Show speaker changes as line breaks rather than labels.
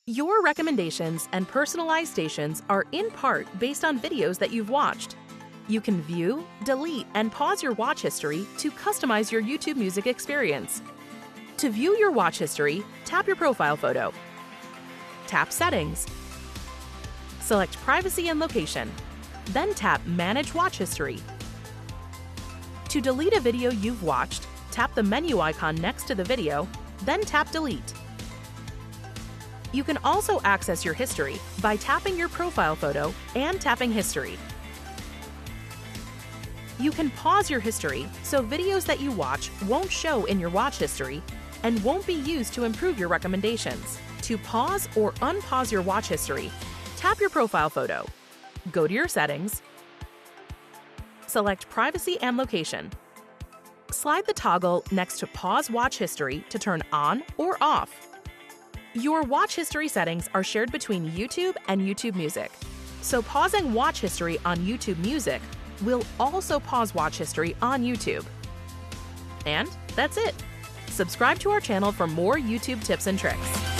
Your recommendations and personalized stations are in part based on videos that you've watched. You can view, delete, and pause your watch history to customize your YouTube music experience. To view your watch history, tap your profile photo. Tap Settings. Select Privacy and Location. Then tap Manage Watch History. To delete a video you've watched, tap the menu icon next to the video, then tap Delete. You can also access your history by tapping your profile photo and tapping History. You can pause your history so videos that you watch won't show in your watch history and won't be used to improve your recommendations. To pause or unpause your watch history, tap your profile photo, go to your settings, select Privacy and Location. Slide the toggle next to Pause Watch History to turn on or off. Your watch history settings are shared between YouTube and YouTube Music, so pausing watch history on YouTube Music will also pause watch history on YouTube. And that's it. Subscribe to our channel for more YouTube tips and tricks.